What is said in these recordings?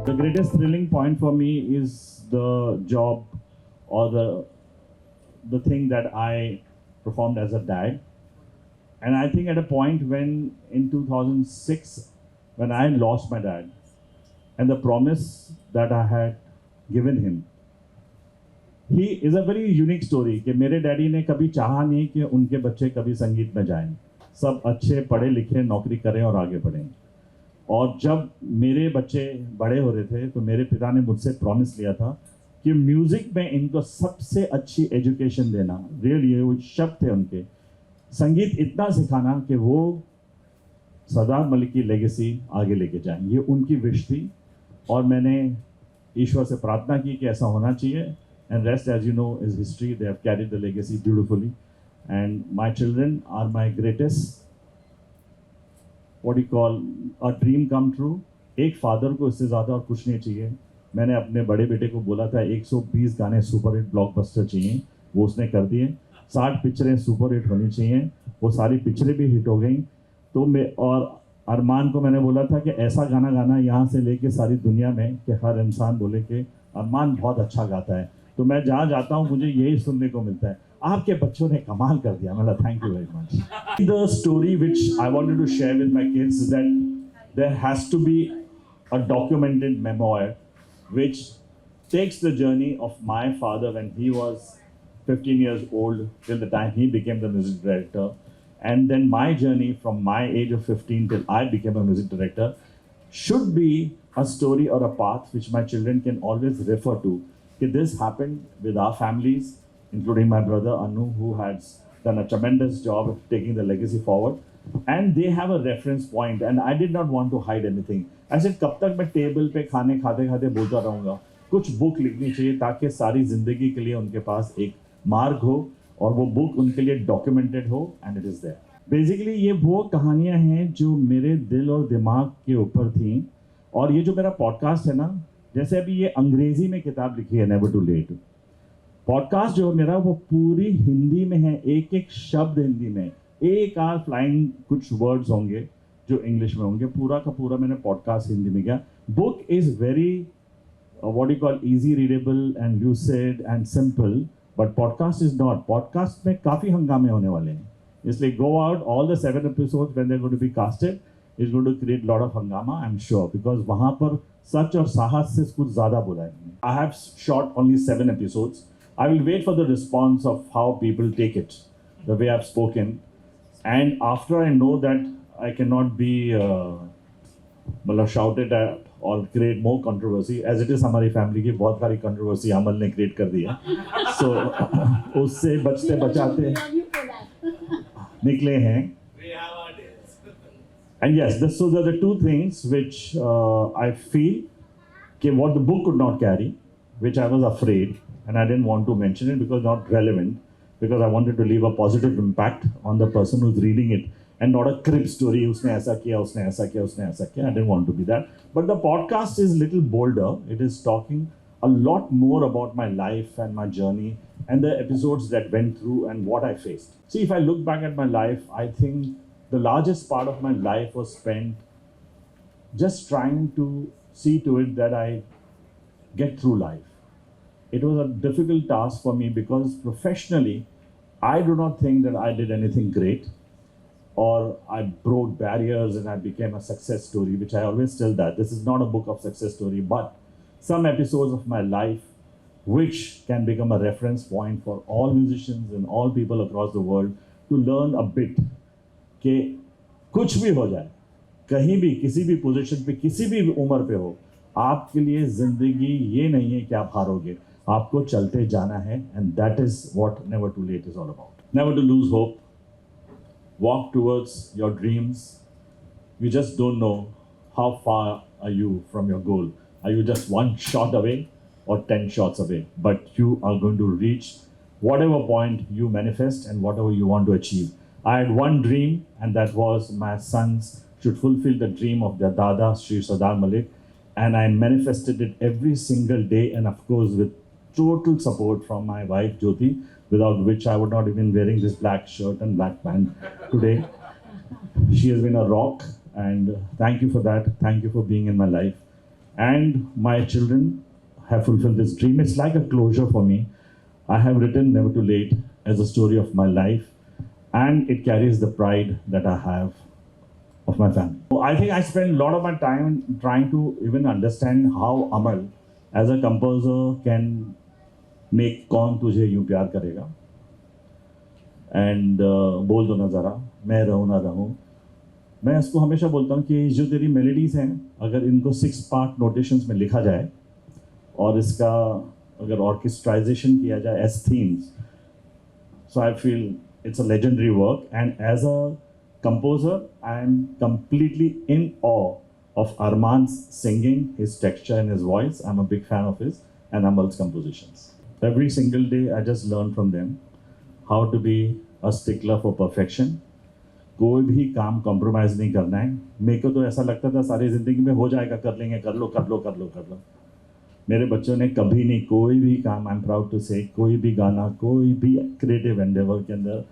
The greatest thrilling point for me is the job or the thing that I performed as a dad. And I think at a point when in 2006, when I lost my dad, and the promise that I had given him, he is a very unique story कि मेरे daddy ने कभी चाहा नहीं कि उनके बच्चे कभी संगीत में जाएं, सब अच्छे पढ़े लिखे नौकरी करें और आगे बढ़ें. और जब मेरे बच्चे बड़े हो रहे थे तो मेरे पिता ने मुझसे प्रॉमिस लिया था कि म्यूजिक में इनको सबसे अच्छी एजुकेशन देना. रियली वो शब्द थे उनके, संगीत इतना सिखाना कि वो सरदार मलिक की लेगेसी आगे लेके जाएं. ये उनकी विश थी और मैंने ईश्वर से प्रार्थना की कि ऐसा होना चाहिए. And rest, as you know, is history. They have carried the legacy beautifully. And my children are my greatest, what do you call, a dream come true. एक फादर को इससे ज़्यादा और कुछ नहीं चाहिए. मैंने अपने बड़े बेटे को बोला था 120 गाने सुपर हिट ब्लॉकबस्टर चाहिए, वो उसने कर दिए. 60 पिक्चरें सुपर हिट होनी चाहिए, वो सारी पिक्चरें भी हिट हो गई. तो मैं और अरमान को मैंने बोला था कि ऐसा गाना गाना यहाँ से लेके सारी दुनिया में कि हर इंसान बोले कि अरमान बहुत अच्छा गाता है. तो मैं जहाँ जाता हूँ मुझे यही सुनने को मिलता है, आपके बच्चों ने कमाल कर दिया. मतलब thank you very much. The story which I wanted to share with my kids is that there has to be a documented memoir which takes the journey of my father when he was 15 years old till the time he became the music director, and then my journey from my age of 15 till I became a music director should be a story or a path which my children can always refer to. This happened with our families, including my brother Anu, who has done a tremendous job of taking the legacy forward, and they have a reference point, and I did not want to hide anything. I said कब तक मैं table पे खाने खाते खाते बोलता रहूँगा, कुछ बुक लिखनी चाहिए ताकि सारी जिंदगी के लिए उनके पास एक मार्ग हो और वो बुक उनके लिए डॉक्यूमेंटेड हो, and it is there. Basically ये वो कहानियाँ हैं जो मेरे दिल और दिमाग के ऊपर थी. और ये जो मेरा पॉडकास्ट है ना, जैसे अभी ये अंग्रेजी में किताब लिखी है नेवर टू लेट, पॉडकास्ट जो मेरा वो पूरी हिंदी में है. एक एक शब्द हिंदी में, एक आध फ्लाइंग कुछ वर्ड्स होंगे जो इंग्लिश में होंगे. पूरा का पूरा मैंने पॉडकास्ट हिंदी में किया. Book is very what you call easy readable and lucid and simple, but podcast is not. Podcast में काफ़ी हंगामे होने वाले हैं, इसलिए go out all the 7 episodes when they're going to be casted is going to create lot of hangama, I'm sure, because वहाँ पर सच और साहस से कुछ ज़्यादा बोला है. I have shot only 7 episodes. I will wait for the response of how people take it, the way I've spoken, and after I know that I cannot be मतलब shouted at or create more controversy, as it is हमारी family की बहुत सारी controversy अमल ने create कर दिया. So उससे बचते बचाते निकले हैं. And yes, those are the two things which I feel what the book could not carry, which I was afraid, and I didn't want to mention it because not relevant, because I wanted to leave a positive impact on the person who's reading it, and not a crib story. उसने ऐसा किया, उसने ऐसा किया, उसने ऐसा किया. I didn't want to be that. But the podcast is little bolder. It is talking a lot more about my life and my journey and the episodes that went through and what I faced. See, if I look back at my life, I think the largest part of my life was spent just trying to see to it that I get through life. It was a difficult task for me because professionally, I do not think that I did anything great or I broke barriers and I became a success story, which I always tell that. This is not a book of success story, but some episodes of my life which can become a reference point for all musicians and all people across the world to learn a bit. कि कुछ भी हो जाए, कहीं भी, किसी भी position पे, किसी भी उम्र पे हो, आपके लिए जिंदगी ये नहीं है कि आप हारोगे, आपको चलते जाना है. And that is what never too late is all about. Never to lose hope, walk towards your dreams. You just don't know how far are you from your goal. Are you just 1 shot away or 10 shots away, but you are going to reach whatever point you manifest and whatever you want to achieve. I had one dream, and that was my sons should fulfill the dream of their Dada, Sri Sardar Malik, and I manifested it every single day, and of course with total support from my wife Jyoti, without which I would not even wearing this black shirt and black pant today. She has been a rock, and thank you for that. Thank you for being in my life. and my children have fulfilled this dream. It's like a closure for me. I have written Never Too Late as a story of my life, and it carries the pride that I have of my family. So I think I spend a lot of my time trying to even understand how Amaal, as a composer, can make "कौन तुझे यूं प्यार करेगा" and बोल दो ना ज़रा मैं रहूँ ना रहूँ. मैं इसको हमेशा बोलता हूँ कि जो तेरी मेलोडीज़ हैं, अगर इनको 6 पार्ट नोटेशंस में लिखा जाए और इसका अगर ऑर्केस्ट्राइजेशन किया जाए as themes, so I feel it's a legendary work. And as a composer, I am completely in awe of Armaan's singing, his texture and his voice. I'm a big fan of his and Amaal's compositions. Every single day, I just learn from them how to be a stickler for perfection. कोई भी काम compromise नहीं करना है. मेरे को तो ऐसा लगता था सारी ज़िंदगी में हो जाएगा, कर लेंगे, कर लो कर लो कर लो कर लो. मेरे बच्चों ने कभी नहीं कोई भी काम, आई एम प्राउड टू से, कोई भी गाना, कोई भी क्रिएटिव एंडेवर के अंदर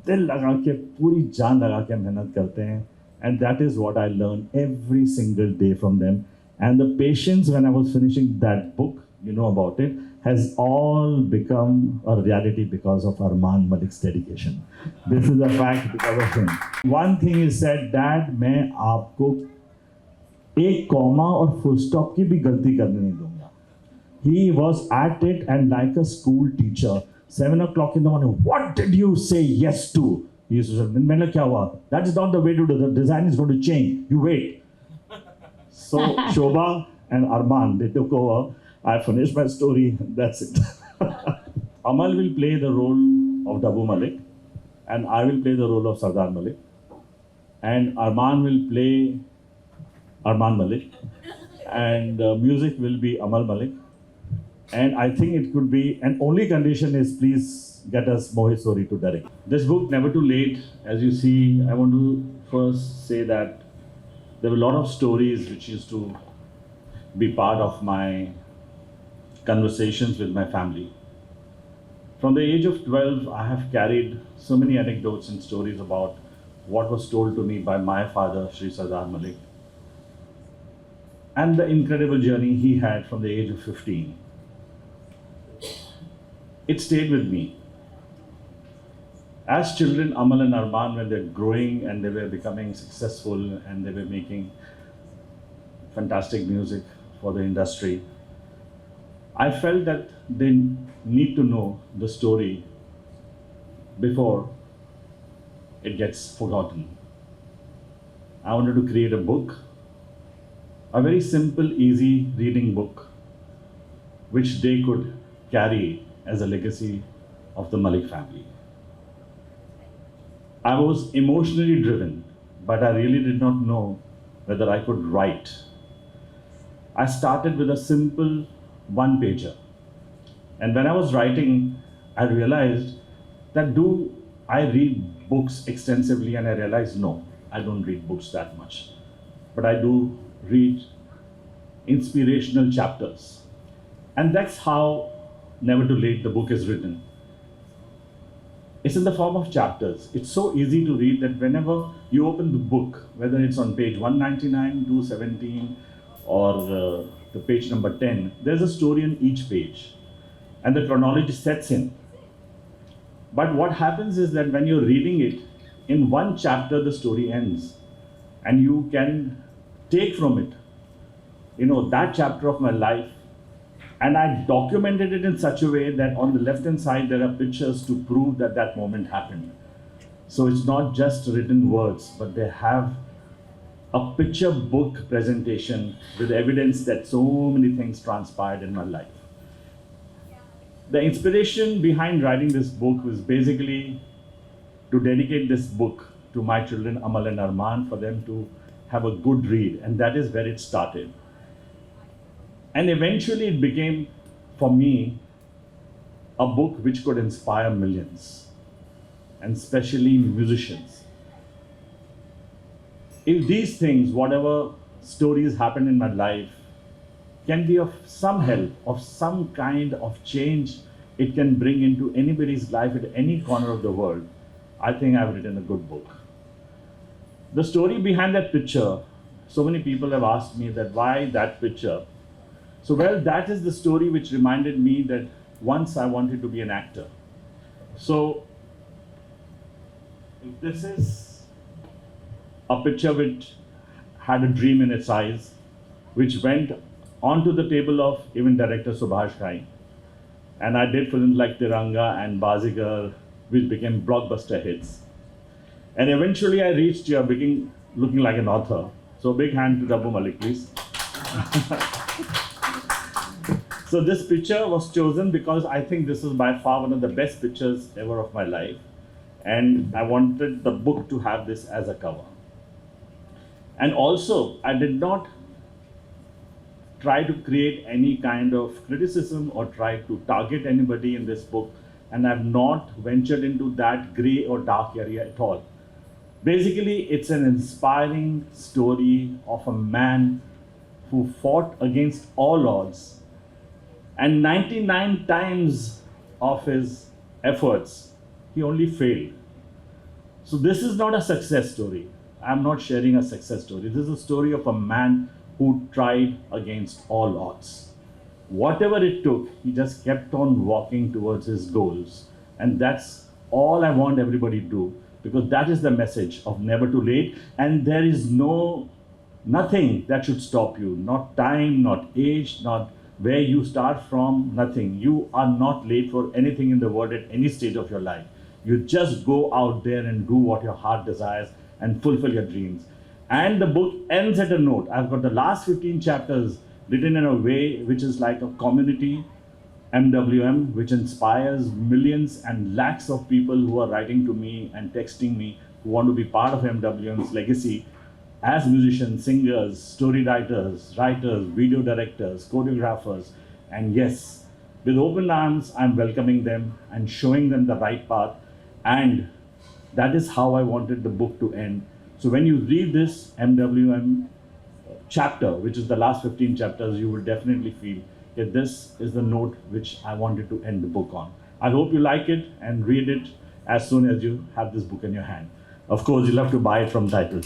दिल लगा के, पूरी जान लगा के मेहनत करते हैं. And that is what I learn every single day from them. And the patience when I was finishing that book, you know about it, has all become a reality because of Armaan Malik's dedication. This is a fact because of him. One thing he said, Dad, मैं आपको एक comma और full stop की भी गलती करने नहीं दूंगा. He was at it and like a school teacher. 7 o'clock in the morning, what did you say yes to? He used to say, मैंने क्या हुआ? That is not the way to do. The design is going to change. You wait. So Shobha and Armaan, they took over. I finished my story. That's it. Amaal will play the role of Daboo Malik, and I will play the role of Sardar Malik, and Armaan will play Armaan Malik, and music will be Amaal Malik. And I think it could be, and only condition is please get us Mohit Sori to direct. This book, Never Too Late, as you see, I want to first say that there were a lot of stories which used to be part of my conversations with my family. From the age of 12, I have carried so many anecdotes and stories about what was told to me by my father, Shri Sardar Malik, and the incredible journey he had from the age of 15. It stayed with me. As children, Amaal and Armaan, when they're growing and they were becoming successful and they were making fantastic music for the industry, I felt that they need to know the story before it gets forgotten. I wanted to create a book, a very simple, easy reading book, which they could carry as a legacy of the Malik family. I was emotionally driven, but I really did not know whether I could write. I started with a simple one-pager. And when I was writing, I realized that do I read books extensively? And I realized no, I don't read books that much. But I do read inspirational chapters. And that's how Never Too Late, the book, is written. It's in the form of chapters. It's so easy to read that whenever you open the book, whether it's on page 199, 217, or the page number 10, there's a story on each page, and the chronology sets in. But what happens is that when you're reading it, in one chapter the story ends, and you can take from it, that chapter of my life, and I documented it in such a way that on the left-hand side there are pictures to prove that that moment happened. So it's not just written words, but they have a picture book presentation with evidence that so many things transpired in my life. The inspiration behind writing this book was basically to dedicate this book to my children, Amaal and Armaan, for them to have a good read, and that is where it started. And eventually it became, for me, a book which could inspire millions, and especially musicians. If these things, whatever stories happen in my life, can be of some help, of some kind of change it can bring into anybody's life at any corner of the world, I think I've written a good book. The story behind that picture so many people have asked me that why that picture. So well, that is the story which reminded me that once I wanted to be an actor. So this is a picture which had a dream in its eyes, which went onto the table of even director Subhash Ghai. And I did films like Tiranga and Bazigar, which became blockbuster hits. And eventually I reached here looking like an author. So big hand to Daboo Malik, please. So this picture was chosen because I think this is by far one of the best pictures ever of my life. And I wanted the book to have this as a cover. And also, I did not try to create any kind of criticism or try to target anybody in this book. And I've not ventured into that gray or dark area at all. Basically, it's an inspiring story of a man who fought against all odds. And 99 times of his efforts, he only failed. So this is not a success story. I'm not sharing a success story. This is a story of a man who tried against all odds. Whatever it took, he just kept on walking towards his goals. And that's all I want everybody to do, because that is the message of never too late. And there is nothing that should stop you. Not time, not age, not where you start from, nothing. You are not late for anything in the world at any stage of your life. You just go out there and do what your heart desires and fulfill your dreams. And the book ends at a note. I've got the last 15 chapters written in a way which is like a community MWM, which inspires millions and lakhs of people who are writing to me and texting me, who want to be part of MWM's legacy as musicians, singers, story writers, video directors, choreographers. And yes, with open arms, I'm welcoming them and showing them the right path. And that is how I wanted the book to end. So when you read this MWM chapter, which is the last 15 chapters, you will definitely feel that this is the note which I wanted to end the book on. I hope you like it and read it as soon as you have this book in your hand. Of course, you'll have to buy it from Title.